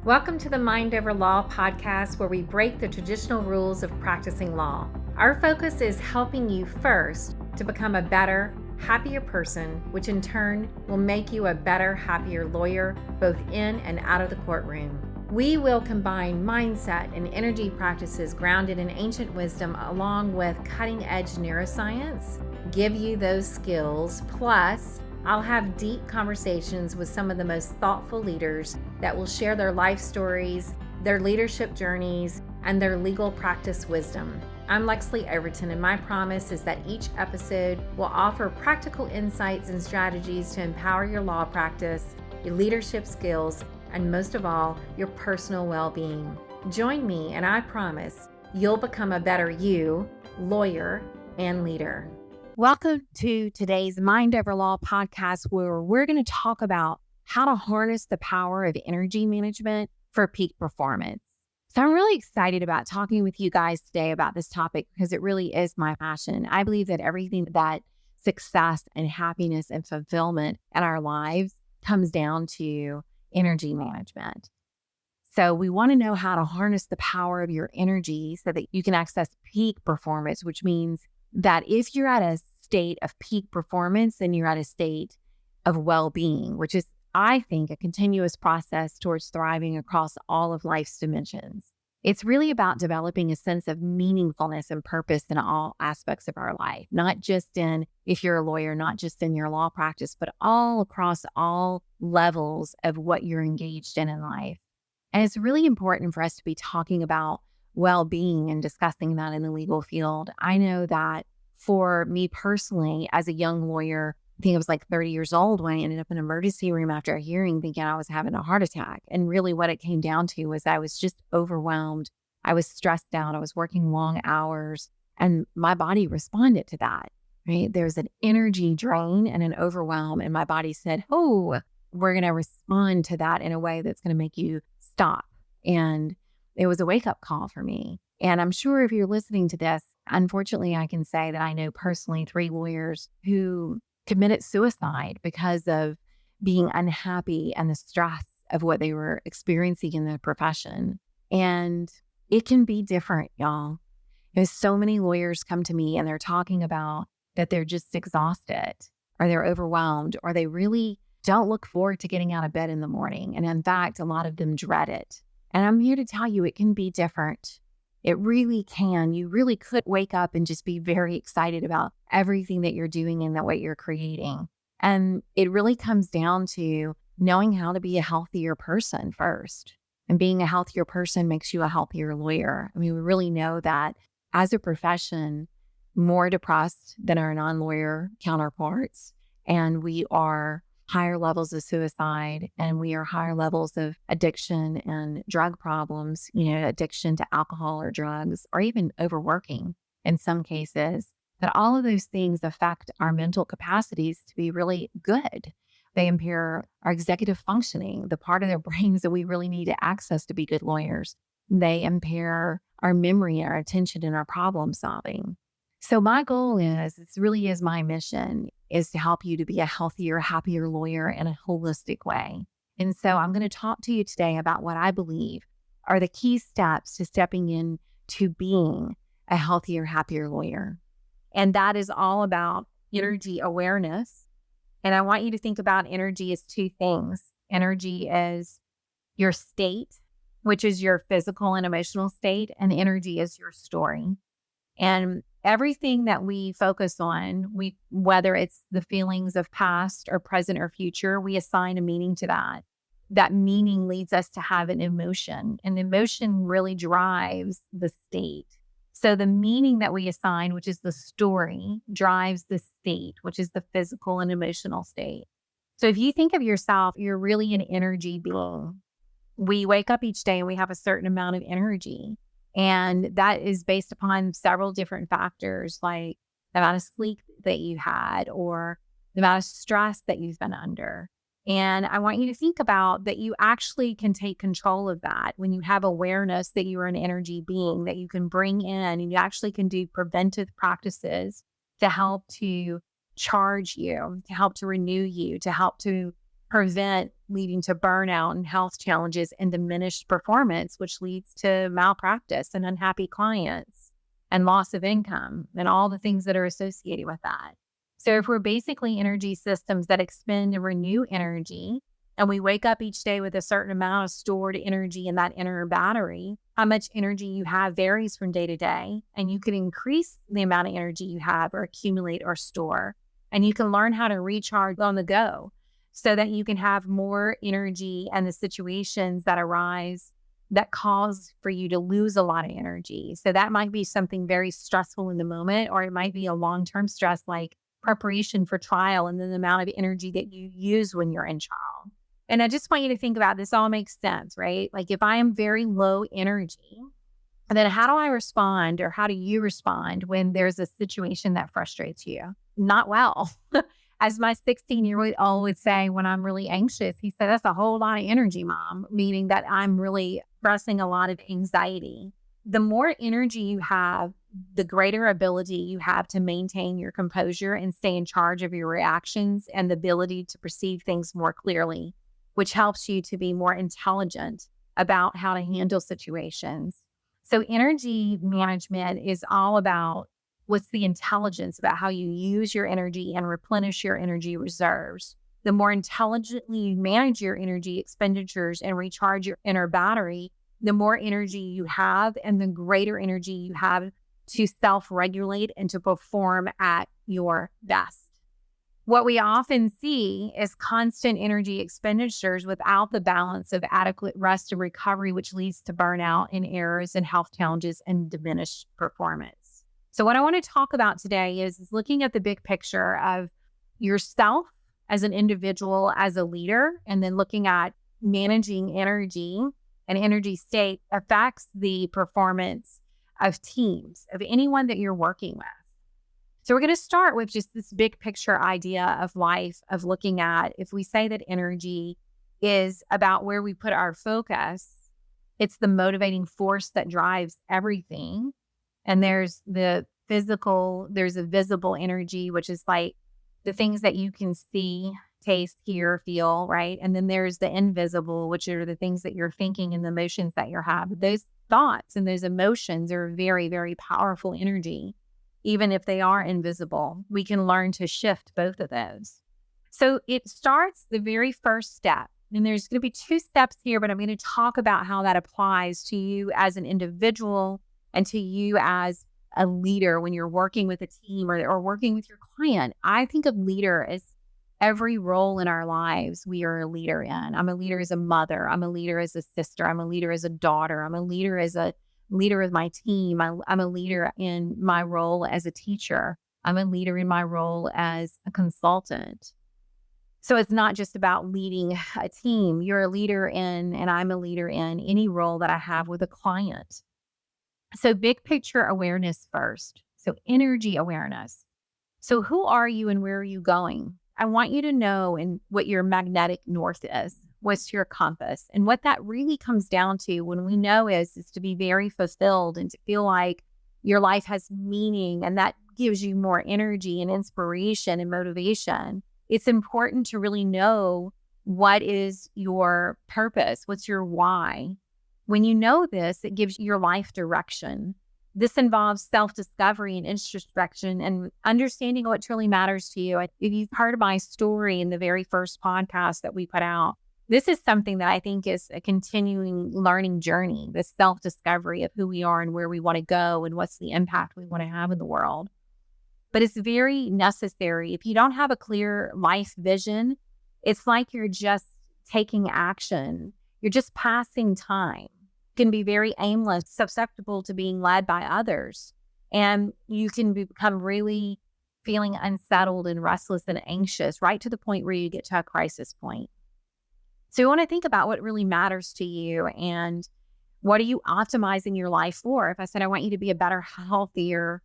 Welcome to the Mind Over Law podcast, where we break the traditional rules of practicing law. Our focus is helping you first to become a better, happier person, which in turn will make you a better, happier lawyer, both in and out of the courtroom. We will combine mindset and energy practices grounded in ancient wisdom along with cutting-edge neuroscience, give you those skills, plus I'll have deep conversations with some of the most thoughtful leaders that will share their life stories, their leadership journeys, and their legal practice wisdom. I'm Lexley Overton, and my promise is that each episode will offer practical insights and strategies to empower your law practice, your leadership skills, and most of all, your personal well-being. Join me, and I promise you'll become a better you, lawyer, and leader. Welcome to today's Mind Over Law podcast, where we're going to talk about how to harness the power of energy management for peak performance. So I'm really excited about talking with you guys today about this topic because it really is my passion. I believe that everything that success and happiness and fulfillment in our lives comes down to energy management. So we want to know how to harness the power of your energy so that you can access peak performance, which means that if you're at a state of peak performance, then you're at a state of well-being, which is, I think, a continuous process towards thriving across all of life's dimensions. It's really about developing a sense of meaningfulness and purpose in all aspects of our life, not just in, if you're a lawyer, not just in your law practice, but all across all levels of what you're engaged in life. And it's really important for us to be talking about well-being and discussing that in the legal field. I know that for me personally, as a young lawyer, I think I was like 30 years old when I ended up in an emergency room after a hearing thinking I was having a heart attack. And really what it came down to was I was just overwhelmed. I was stressed out. I was working long hours and my body responded to that, right? There's an energy drain and an overwhelm. And my body said, oh, we're going to respond to that in a way that's going to make you stop. And it was a wake-up call for me. And I'm sure if you're listening to this, unfortunately, I can say that I know personally 3 lawyers who committed suicide because of being unhappy and the stress of what they were experiencing in their profession. And it can be different, y'all. There's so many lawyers come to me and they're talking about that they're just exhausted or they're overwhelmed or they really don't look forward to getting out of bed in the morning. And in fact, a lot of them dread it. And I'm here to tell you it can be different. It really can. You really could wake up and just be very excited about everything that you're doing and that what you're creating. And it really comes down to knowing how to be a healthier person first. And being a healthier person makes you a healthier lawyer. I mean, we really know that as a profession, more depressed than our non-lawyer counterparts. And we are higher levels of suicide and we are higher levels of addiction and drug problems, addiction to alcohol or drugs, or even overworking in some cases, that all of those things affect our mental capacities to be really good. They impair our executive functioning, the part of their brains that we really need to access to be good lawyers. They impair our memory, our attention, and our problem solving. So my goal this really is my mission, is to help you to be a healthier, happier lawyer in a holistic way. And so I'm going to talk to you today about what I believe are the key steps to stepping into being a healthier, happier lawyer. And that is all about energy awareness. And I want you to think about energy as 2 things. Energy is your state, which is your physical and emotional state, and energy is your story. And everything that we focus on, whether it's the feelings of past or present or future, we assign a meaning to that. That meaning leads us to have an emotion, and emotion really drives the state. So the meaning that we assign, which is the story, drives the state, which is the physical and emotional state. So if you think of yourself, you're really an energy being. We wake up each day and we have a certain amount of energy. And that is based upon several different factors, like the amount of sleep that you had or the amount of stress that you've been under. And I want you to think about that you actually can take control of that when you have awareness that you are an energy being that you can bring in, and you actually can do preventive practices to help to charge you, to help to renew you, to help to prevent leading to burnout and health challenges and diminished performance, which leads to malpractice and unhappy clients and loss of income and all the things that are associated with that. So if we're basically energy systems that expend and renew energy, and we wake up each day with a certain amount of stored energy in that inner battery, how much energy you have varies from day to day, and you can increase the amount of energy you have or accumulate or store. And you can learn how to recharge on the go so that you can have more energy and the situations that arise that cause for you to lose a lot of energy. So that might be something very stressful in the moment, or it might be a long-term stress like preparation for trial and then the amount of energy that you use when you're in trial. And I just want you to think about this all makes sense, right? Like if I am very low energy, then how do I respond, or how do you respond when there's a situation that frustrates you? Not well. As my 16-year-old would say when I'm really anxious, he said, that's a whole lot of energy, Mom, meaning that I'm really expressing a lot of anxiety. The more energy you have, the greater ability you have to maintain your composure and stay in charge of your reactions and the ability to perceive things more clearly, which helps you to be more intelligent about how to handle situations. So energy management is all about what's the intelligence about how you use your energy and replenish your energy reserves. The more intelligently you manage your energy expenditures and recharge your inner battery, the more energy you have and the greater energy you have to self-regulate and to perform at your best. What we often see is constant energy expenditures without the balance of adequate rest and recovery, which leads to burnout and errors and health challenges and diminished performance. So what I want to talk about today is looking at the big picture of yourself as an individual, as a leader, and then looking at managing energy and energy state affects the performance of teams, of anyone that you're working with. So we're going to start with just this big picture idea of life, of looking at, if we say that energy is about where we put our focus, it's the motivating force that drives everything. And there's the physical, there's a visible energy, which is like the things that you can see, taste, hear, feel, right? And then there's the invisible, which are the things that you're thinking and the emotions that you have. Those thoughts and those emotions are very, very powerful energy. Even if they are invisible, we can learn to shift both of those. So it starts the very first step. And there's going to be 2 steps here, but I'm going to talk about how that applies to you as an individual and to you as a leader when you're working with a team or working with your client. I think of leader as every role in our lives we are a leader in. I'm a leader as a mother. I'm a leader as a sister. I'm a leader as a daughter. I'm a leader as a leader of my team. I'm a leader in my role as a teacher. I'm a leader in my role as a consultant. So it's not just about leading a team. You're a leader in, and I'm a leader in any role that I have with a client. So big picture awareness first. So energy awareness. So who are you and where are you going? I want you to know and what your magnetic north is. What's your compass? And what that really comes down to when we know is to be very fulfilled and to feel like your life has meaning, and that gives you more energy and inspiration and motivation. It's important to really know what is your purpose, what's your why. When you know this, it gives your life direction. This involves self-discovery and introspection and understanding what truly matters to you. If you've heard my story in the very first podcast that we put out, this is something that I think is a continuing learning journey, this self-discovery of who we are and where we want to go and what's the impact we want to have in the world. But it's very necessary. If you don't have a clear life vision, it's like you're just taking action. You're just passing time. It can be very aimless, susceptible to being led by others. And you can become really feeling unsettled and restless and anxious, right to the point where you get to a crisis point. So you want to think about what really matters to you and what are you optimizing your life for? If I said, I want you to be a better, healthier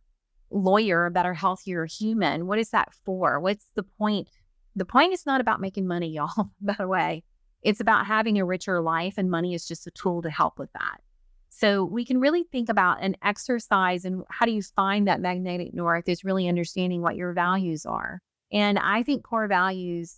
lawyer, a better, healthier human, what is that for? What's the point? The point is not about making money, y'all, by the way. It's about having a richer life, and money is just a tool to help with that. So we can really think about an exercise and how do you find that magnetic north is really understanding what your values are. And I think core values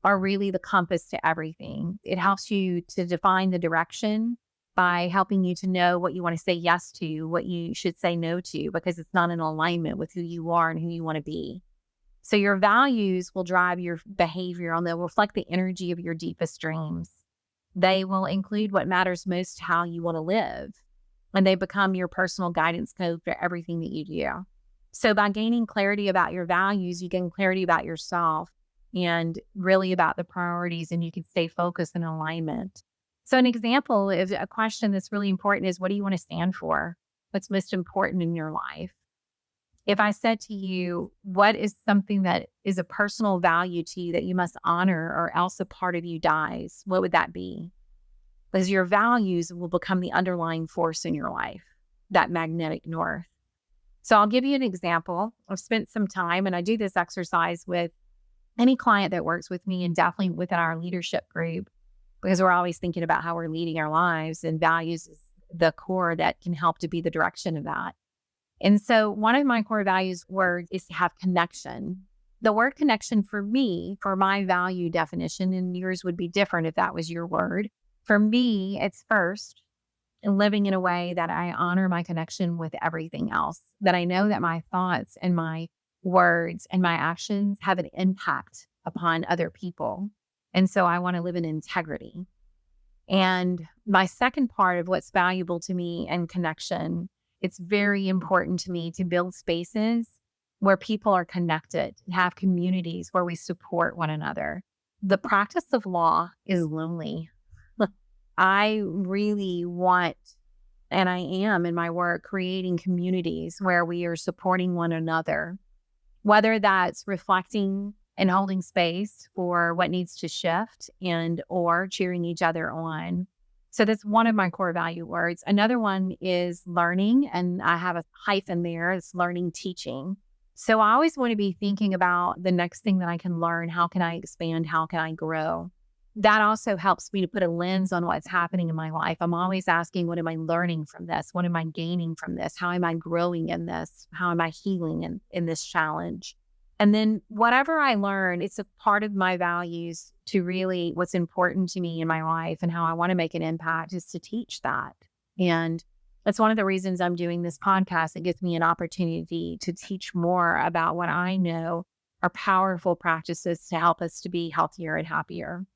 are really the compass to everything. It helps you to define the direction by helping you to know what you want to say yes to, what you should say no to, because it's not in alignment with who you are and who you want to be. So your values will drive your behavior and they'll reflect the energy of your deepest dreams. They will include what matters most to how you want to live, and they become your personal guidance code for everything that you do. So by gaining clarity about your values, you gain clarity about yourself and really about the priorities, and you can stay focused and in alignment. So an example of a question that's really important is, what do you want to stand for? What's most important in your life? If I said to you, what is something that is a personal value to you that you must honor or else a part of you dies, what would that be? Because your values will become the underlying force in your life, that magnetic north. So I'll give you an example. I've spent some time, and I do this exercise with any client that works with me and definitely within our leadership group, because we're always thinking about how we're leading our lives, and values is the core that can help to be the direction of that. And so one of my core values words is to have connection. The word connection for me, for my value definition, and yours would be different if that was your word. For me, it's first and living in a way that I honor my connection with everything else, that I know that my thoughts and my words and my actions have an impact upon other people. And so I want to live in integrity. And my second part of what's valuable to me and connection, it's very important to me to build spaces where people are connected, have communities where we support one another. The practice of law is lonely. I really want, and I am in my work, creating communities where we are supporting one another, whether that's reflecting and holding space for what needs to shift and or cheering each other on. So that's one of my core value words. Another one is learning, and I have a hyphen there. It's learning, teaching. So I always want to be thinking about the next thing that I can learn. How can I expand? How can I grow? That also helps me to put a lens on what's happening in my life. I'm always asking, what am I learning from this? What am I gaining from this? How am I growing in this? How am I healing in this challenge? And then whatever I learn, it's a part of my values to really what's important to me in my life and how I want to make an impact is to teach that. And that's one of the reasons I'm doing this podcast. It gives me an opportunity to teach more about what I know are powerful practices to help us to be healthier and happier.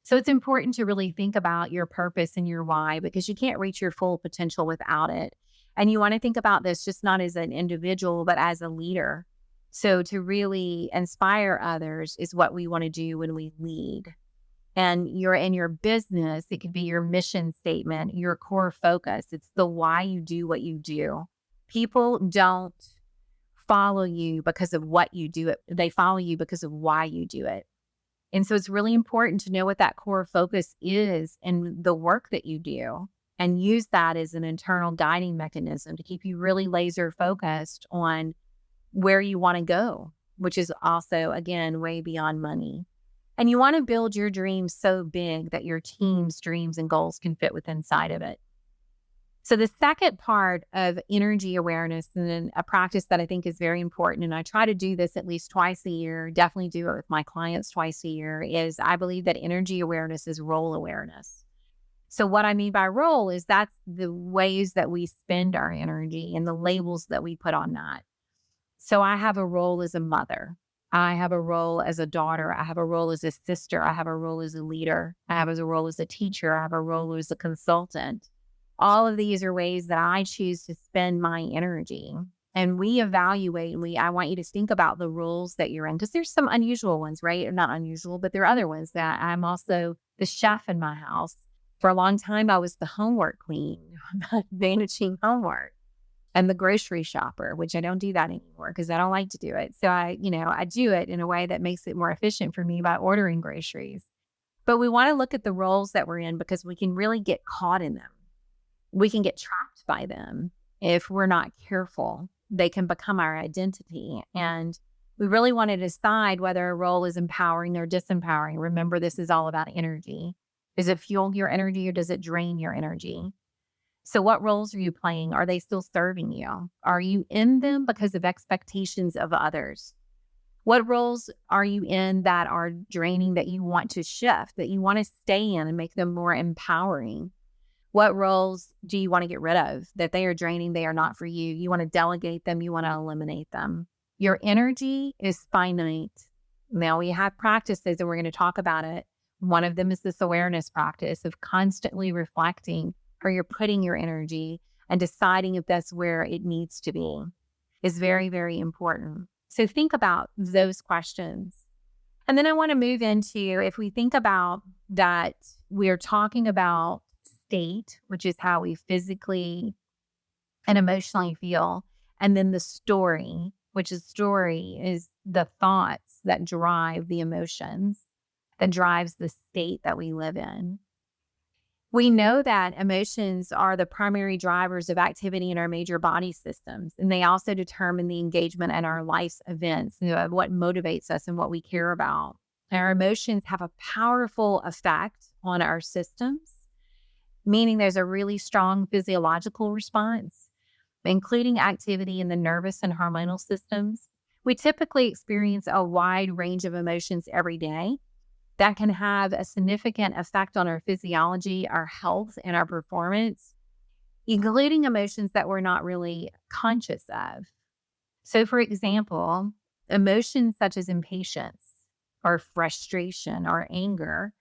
So it's important to really think about your purpose and your why, because you can't reach your full potential without it. And you want to think about this just not as an individual, but as a leader. So to really inspire others is what we want to do when we lead. And you're in your business, it could be your mission statement, your core focus. It's the why you do what you do. People don't follow you because of what you do. They follow you because of why you do it. And so it's really important to know what that core focus is in the work that you do and use that as an internal guiding mechanism to keep you really laser focused on where you want to go, which is also, again, way beyond money. And you want to build your dreams so big that your team's dreams and goals can fit within inside of it. So the second part of energy awareness, and then a practice that I think is very important, and I try to do this at least twice a year, definitely do it with my clients twice a year, is I believe that energy awareness is role awareness. So what I mean by role is that's the ways that we spend our energy and the labels that we put on that. So I have a role as a mother. I have a role as a daughter. I have a role as a sister. I have a role as a leader. I have a role as a teacher. I have a role as a consultant. All of these are ways that I choose to spend my energy. And we evaluate, and I want you to think about the roles that you're in, because there's some unusual ones, right? Or not unusual, but there are other ones that I'm also the chef in my house. For a long time, I was the homework queen, managing homework, and the grocery shopper, which I don't do that anymore because I don't like to do it. So I do it in a way that makes it more efficient for me by ordering groceries. But we want to look at the roles that we're in because we can really get caught in them. We can get trapped by them if we're not careful. They can become our identity. And we really want to decide whether a role is empowering or disempowering. Remember, this is all about energy. Does it fuel your energy or does it drain your energy? So what roles are you playing? Are they still serving you? Are you in them because of expectations of others? What roles are you in that are draining that you want to shift, that you want to stay in and make them more empowering? What roles do you want to get rid of that they are draining? They are not for you. You want to delegate them. You want to eliminate them. Your energy is finite. Now we have practices and we're going to talk about it. One of them is this awareness practice of constantly reflecting where you're putting your energy and deciding if that's where it needs to be is very, very important. So think about those questions. And then I want to move into, if we think about that, we're talking about state, which is how we physically and emotionally feel. And then the story, which is the thoughts that drive the emotions, that drives the state that we live in. We know that emotions are the primary drivers of activity in our major body systems, and they also determine the engagement in our life's events, what motivates us and what we care about. Our emotions have a powerful effect on our systems, meaning there's a really strong physiological response, including activity in the nervous and hormonal systems. We typically experience a wide range of emotions every day that can have a significant effect on our physiology, our health, and our performance, including emotions that we're not really conscious of. So, for example, emotions such as impatience or frustration or anger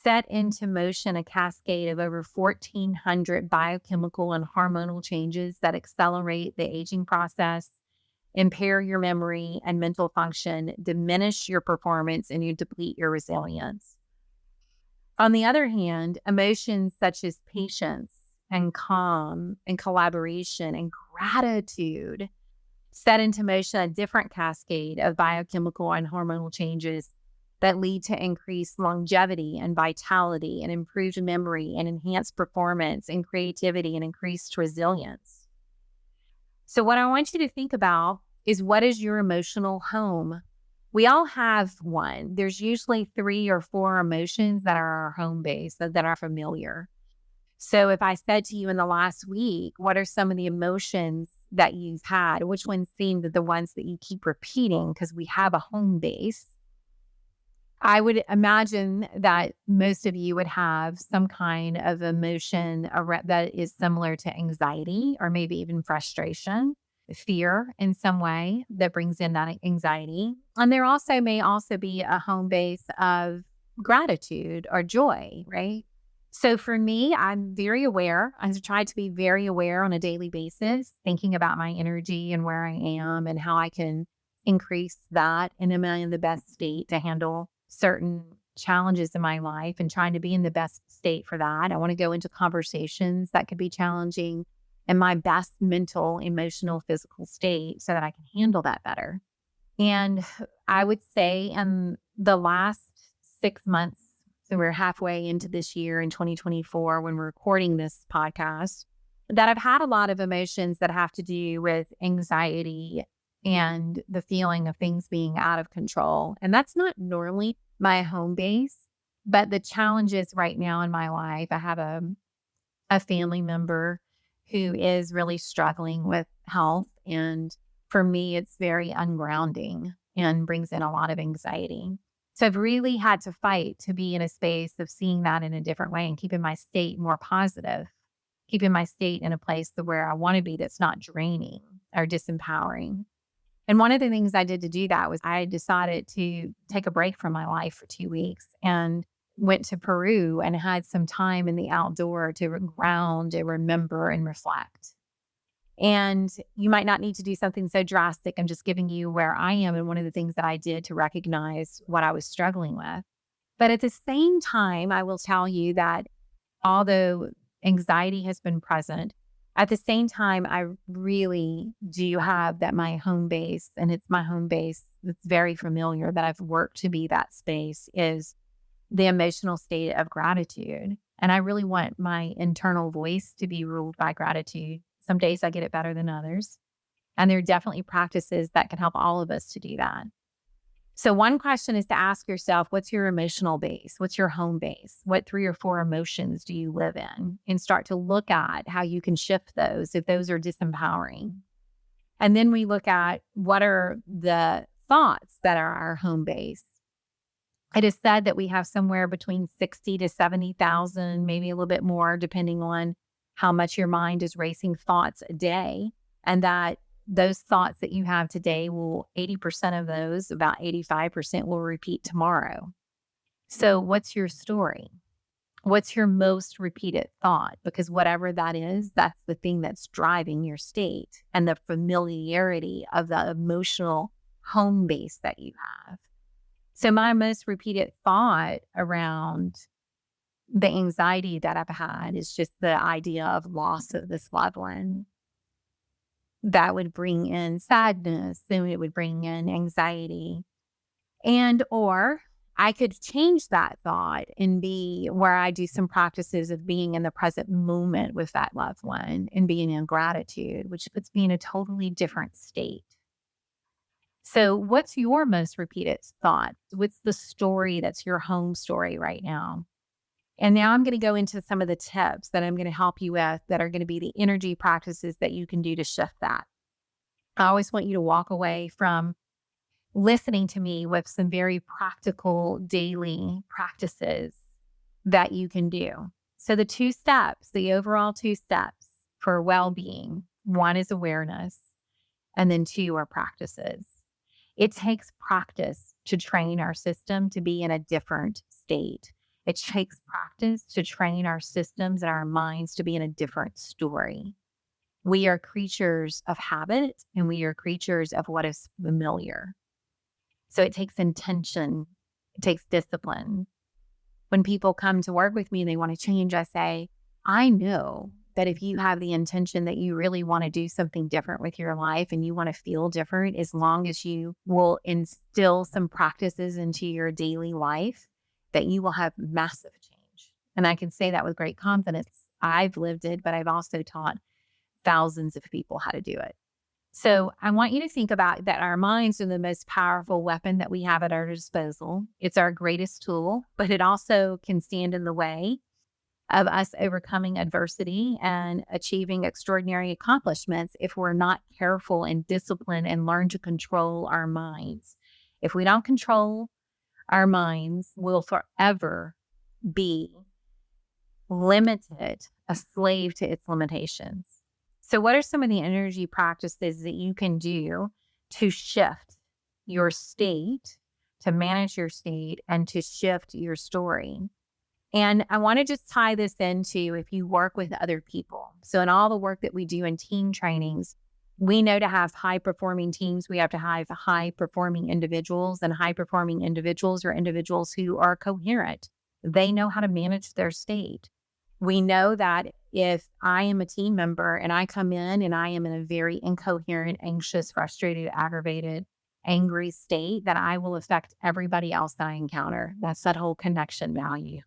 set into motion a cascade of over 1,400 biochemical and hormonal changes that accelerate the aging process, impair your memory and mental function, diminish your performance, and you deplete your resilience. On the other hand, emotions such as patience and calm and collaboration and gratitude set into motion a different cascade of biochemical and hormonal changes that lead to increased longevity and vitality and improved memory and enhanced performance and creativity and increased resilience. So what I want you to think about is, what is your emotional home? We all have one. There's usually 3 or 4 emotions that are our home base, that are familiar. So if I said to you in the last week, what are some of the emotions that you've had? Which ones seem the ones that you keep repeating because we have a home base? I would imagine that most of you would have some kind of emotion that is similar to anxiety or maybe even frustration, fear in some way that brings in that anxiety. And there may also be a home base of gratitude or joy, right? So for me, I'm very aware. I try to be very aware on a daily basis, thinking about my energy and where I am and how I can increase that, and am I in the best state to handle certain challenges in my life, and trying to be in the best state for that. I want to go into conversations that could be challenging in my best mental, emotional, physical state so that I can handle that better. And I would say in the last 6 months, so we're halfway into this year in 2024 when we're recording this podcast, that I've had a lot of emotions that have to do with anxiety and the feeling of things being out of control. And that's not normally my home base, but the challenges right now in my life, I have a family member who is really struggling with health. And for me, it's very ungrounding and brings in a lot of anxiety. So I've really had to fight to be in a space of seeing that in a different way and keeping my state more positive, keeping my state in a place where I want to be that's not draining or disempowering. And one of the things I did to do that was I decided to take a break from my life for 2 weeks and went to Peru and had some time in the outdoor to ground and remember and reflect. And you might not need to do something so drastic. I'm just giving you where I am and one of the things that I did to recognize what I was struggling with. But at the same time, I will tell you that although anxiety has been present, at the same time, I really do have that my home base, and it's my home base that's very familiar, that I've worked to be that space, is the emotional state of gratitude. And I really want my internal voice to be ruled by gratitude. Some days I get it better than others. And there are definitely practices that can help all of us to do that. So one question is to ask yourself, what's your emotional base? What's your home base? What 3 or 4 emotions do you live in? And start to look at how you can shift those if those are disempowering. And then we look at what are the thoughts that are our home base. It is said that we have somewhere between 60 to 70,000, maybe a little bit more, depending on how much your mind is racing thoughts a day. And that those thoughts that you have today 80% of those, about 85% will repeat tomorrow. So what's your story? What's your most repeated thought? Because whatever that is, that's the thing that's driving your state and the familiarity of the emotional home base that you have. So my most repeated thought around the anxiety that I've had is just the idea of loss of this loved one. That would bring in sadness, then it would bring in anxiety. And or I could change that thought and be where I do some practices of being in the present moment with that loved one and being in gratitude, which puts me in a totally different state. So what's your most repeated thought? What's the story that's your home story right now? And now I'm going to go into some of the tips that I'm going to help you with that are going to be the energy practices that you can do to shift that. I always want you to walk away from listening to me with some very practical daily practices that you can do. So the 2 steps, the overall 2 steps for well-being, 1 is awareness, and then 2 are practices. It takes practice to train our system to be in a different state. It takes practice to train our systems and our minds to be in a different story. We are creatures of habit and we are creatures of what is familiar. So it takes intention, it takes discipline. When people come to work with me and they want to change, I say, I know that if you have the intention that you really want to do something different with your life and you want to feel different, as long as you will instill some practices into your daily life, that you will have massive change. And I can say that with great confidence. I've lived it, but I've also taught thousands of people how to do it. So I want you to think about that our minds are the most powerful weapon that we have at our disposal. It's our greatest tool, but it also can stand in the way of us overcoming adversity and achieving extraordinary accomplishments if we're not careful and disciplined and learn to control our minds. If we don't control our minds, we'll forever be limited, a slave to its limitations. So what are some of the energy practices that you can do to shift your state, to manage your state, and to shift your story? And I want to just tie this into if you work with other people. So in all the work that we do in team trainings, we know to have high performing teams, we have to have high performing individuals, and high performing individuals are individuals who are coherent. They know how to manage their state. We know that if I am a team member and I come in and I am in a very incoherent, anxious, frustrated, aggravated, angry state, that I will affect everybody else that I encounter. That's that whole connection value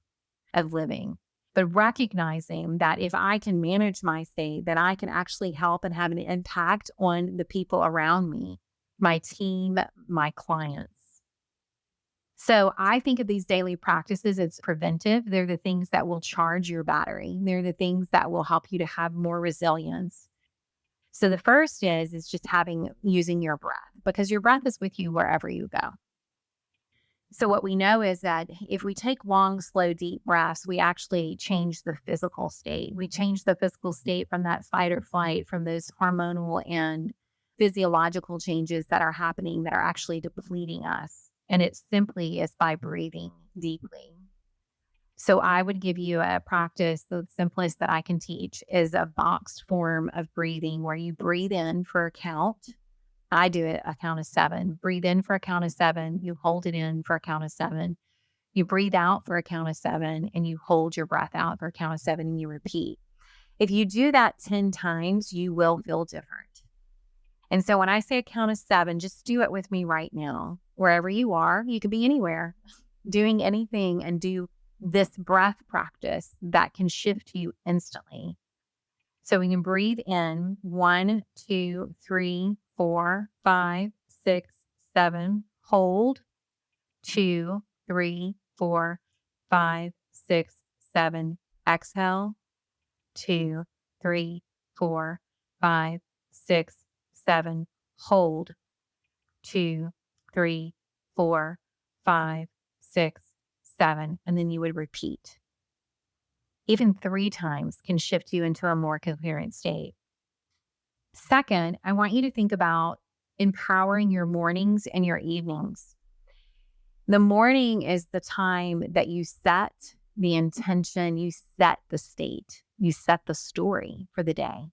of living. But recognizing that if I can manage my state, that I can actually help and have an impact on the people around me, my team, my clients. So I think of these daily practices as preventive. They're the things that will charge your battery. They're the things that will help you to have more resilience. So the first is just using your breath, because your breath is with you wherever you go. So what we know is that if we take long, slow, deep breaths, we actually change the physical state. We change the physical state from that fight or flight, from those hormonal and physiological changes that are happening that are actually depleting us. And it simply is by breathing deeply. So I would give you a practice, the simplest that I can teach is a boxed form of breathing where you breathe in for a count. I do it a count of 7. Breathe in for a count of 7. You hold it in for a count of 7. You breathe out for a count of 7 and you hold your breath out for a count of 7 and you repeat. If you do that 10 times, you will feel different. And so when I say a count of 7, just do it with me right now. Wherever you are, you could be anywhere, doing anything, and do this breath practice that can shift you instantly. So we can breathe in 1, 2, 3, 4, 5, 6, 7. Hold 2, 3, 4, 5, 6, 7. Exhale 2, 3, 4, 5, 6, 7. Hold 2, 3, 4, 5, 6, 7, and then you would repeat. Even 3 times can shift you into a more coherent state. Second, I want you to think about empowering your mornings and your evenings. The morning is the time that you set the intention, you set the state, you set the story for the day.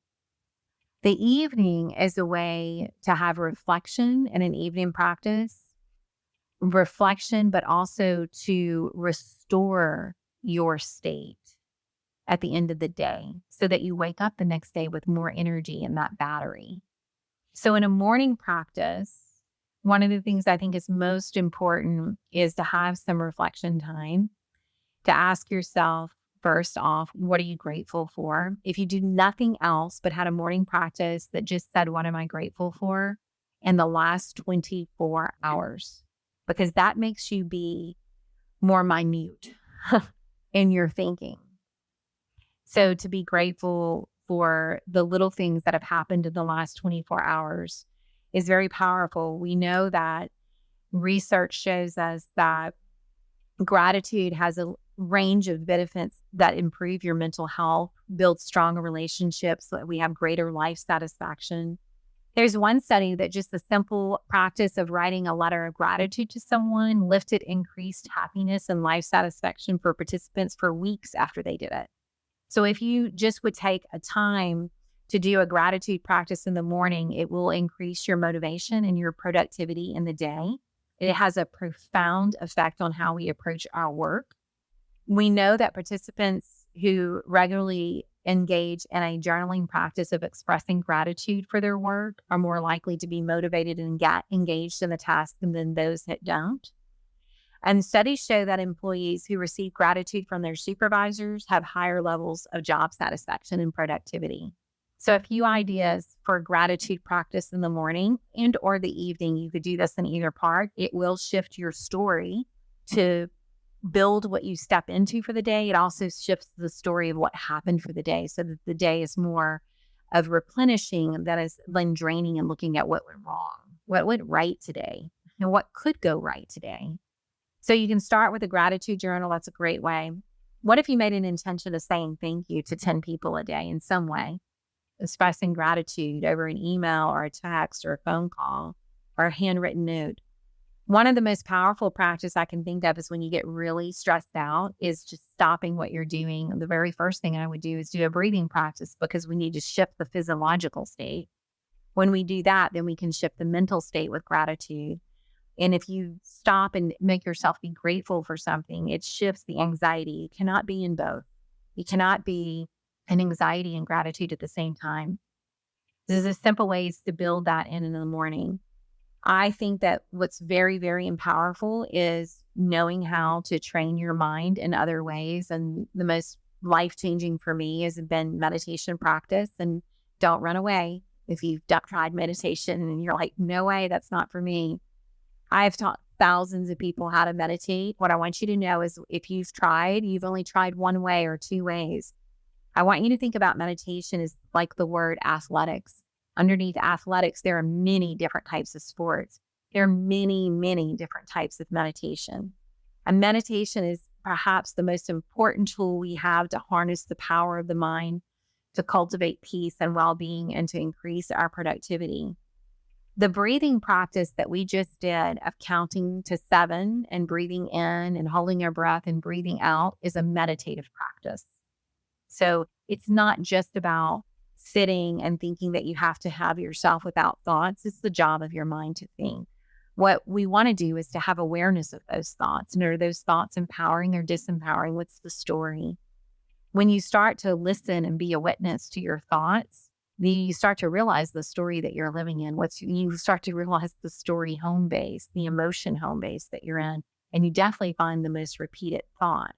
The evening is a way to have reflection and an evening practice, reflection, but also to restore your state at the end of the day so that you wake up the next day with more energy in that battery. So in a morning practice, one of the things I think is most important is to have some reflection time, to ask yourself, first off, what are you grateful for? If you do nothing else but had a morning practice that just said, what am I grateful for in the last 24 hours? Because that makes you be more minute in your thinking. So to be grateful for the little things that have happened in the last 24 hours is very powerful. We know that research shows us that gratitude has a range of benefits that improve your mental health, build stronger relationships, so that we have greater life satisfaction. There's one study that just the simple practice of writing a letter of gratitude to someone lifted increased happiness and life satisfaction for participants for weeks after they did it. So if you just would take a time to do a gratitude practice in the morning, it will increase your motivation and your productivity in the day. It has a profound effect on how we approach our work. We know that participants who regularly engage in a journaling practice of expressing gratitude for their work are more likely to be motivated and get engaged in the task than those that don't. And studies show that employees who receive gratitude from their supervisors have higher levels of job satisfaction and productivity. So a few ideas for gratitude practice in the morning and or the evening. You could do this in either part. It will shift your story to build what you step into for the day. It also shifts the story of what happened for the day so that the day is more of replenishing that is then draining and looking at what went wrong, what went right today, and what could go right today. So you can start with a gratitude journal. That's a great way. What if you made an intention of saying thank you to 10 people a day in some way, expressing gratitude over an email or a text or a phone call or a handwritten note? One of the most powerful practice I can think of is when you get really stressed out is just stopping what you're doing. The very first thing I would do is do a breathing practice because we need to shift the physiological state. When we do that, then we can shift the mental state with gratitude. And if you stop and make yourself be grateful for something, it shifts the anxiety. You cannot be in both. You cannot be in anxiety and gratitude at the same time. There's a simple ways to build that in the morning. I think that what's very, very powerful is knowing how to train your mind in other ways. And the most life-changing for me has been meditation practice. And don't run away if you've tried meditation and you're like, no way, that's not for me. I've taught thousands of people how to meditate. What I want you to know is if you've only tried one way or two ways. I want you to think about meditation as like the word athletics. Underneath athletics, there are many different types of sports. There are many, many different types of meditation. And meditation is perhaps the most important tool we have to harness the power of the mind, to cultivate peace and well-being, and to increase our productivity. The breathing practice that we just did of counting to 7 and breathing in and holding our breath and breathing out is a meditative practice. So it's not just about sitting and thinking that you have to have yourself without thoughts. It's the job of your mind to think. What we want to do is to have awareness of those thoughts. And are those thoughts empowering or disempowering? What's the story? When you start to listen and be a witness to your thoughts, you start to realize the story that you're living in. You start to realize the story home base, the emotion home base that you're in, and you definitely find the most repeated thought.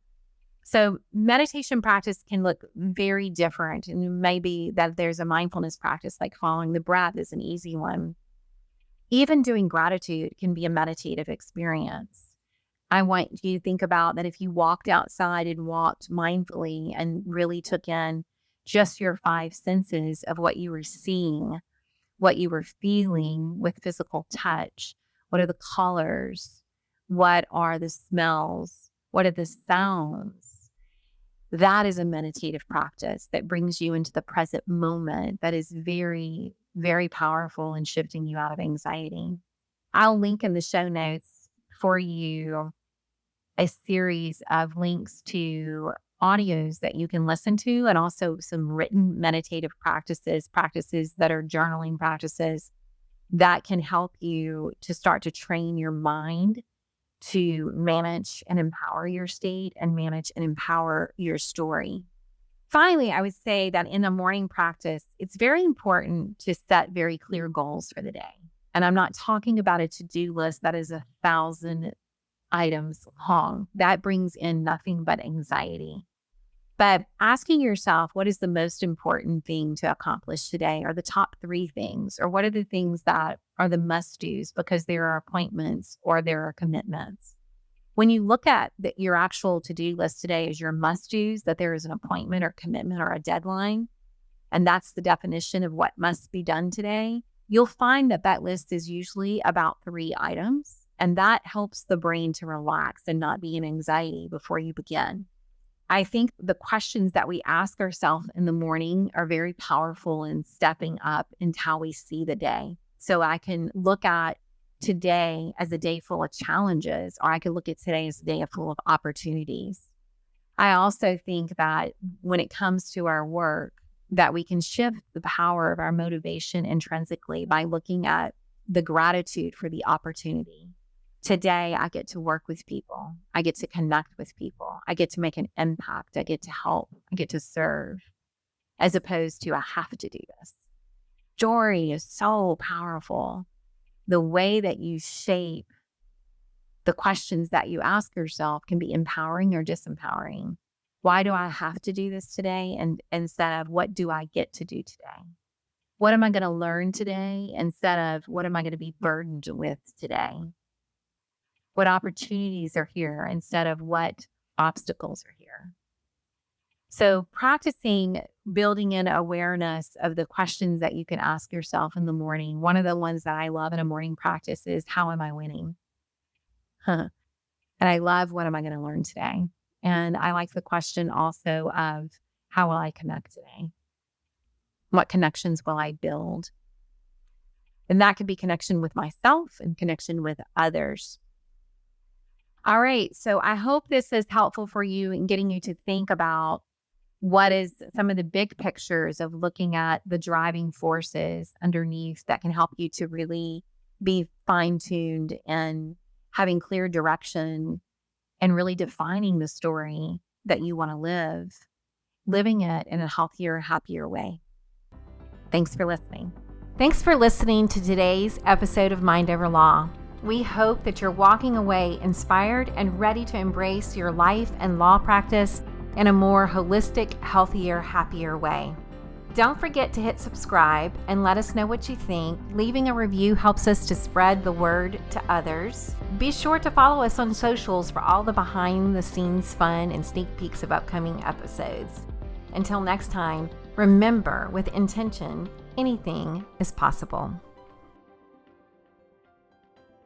So meditation practice can look very different. And maybe that there's a mindfulness practice like following the breath is an easy one. Even doing gratitude can be a meditative experience. I want you to think about that if you walked outside and walked mindfully and really took in just your 5 senses of what you were seeing, what you were feeling with physical touch, What are the colors? What are the smells? What are the sounds? That is a meditative practice that brings you into the present moment that is very, very powerful in shifting you out of anxiety. I'll link in the show notes for you a series of links to audios that you can listen to, and also some written meditative practices that are journaling practices that can help you to start to train your mind to manage and empower your state and manage and empower your story. Finally, I would say that in a morning practice, it's very important to set very clear goals for the day. And I'm not talking about a to-do list that is 1,000 items long. That brings in nothing but anxiety. But asking yourself, what is the most important thing to accomplish today, or the top 3 things, or what are the things that are the must-dos because there are appointments or there are commitments. When you look at your actual to-do list today as your must-dos, that there is an appointment or commitment or a deadline, and that's the definition of what must be done today, you'll find that that list is usually about 3 items, and that helps the brain to relax and not be in anxiety before you begin. I think the questions that we ask ourselves in the morning are very powerful in stepping up into how we see the day. So I can look at today as a day full of challenges, or I could look at today as a day full of opportunities. I also think that when it comes to our work, that we can shift the power of our motivation intrinsically by looking at the gratitude for the opportunity. Today, I get to work with people. I get to connect with people. I get to make an impact. I get to help. I get to serve, as opposed to I have to do this. Story is so powerful. The way that you shape the questions that you ask yourself can be empowering or disempowering. Why do I have to do this today? And instead of what do I get to do today? What am I going to learn today? Instead of what am I going to be burdened with today? What opportunities are here instead of what obstacles are here? So practicing building in awareness of the questions that you can ask yourself in the morning. One of the ones that I love in a morning practice is, how am I winning? And I love, what am I going to learn today? And I like the question also of, how will I connect today? What connections will I build? And that could be connection with myself and connection with others. All right. So I hope this is helpful for you in getting you to think about what is some of the big pictures of looking at the driving forces underneath that can help you to really be fine-tuned and having clear direction and really defining the story that you want to live, living it in a healthier, happier way. Thanks for listening. Thanks for listening to today's episode of Mind Over Law. We hope that you're walking away inspired and ready to embrace your life and law practice in a more holistic, healthier, happier way. Don't forget to hit subscribe and let us know what you think. Leaving a review helps us to spread the word to others. Be sure to follow us on socials for all the behind-the-scenes fun and sneak peeks of upcoming episodes. Until next time, remember, with intention, anything is possible.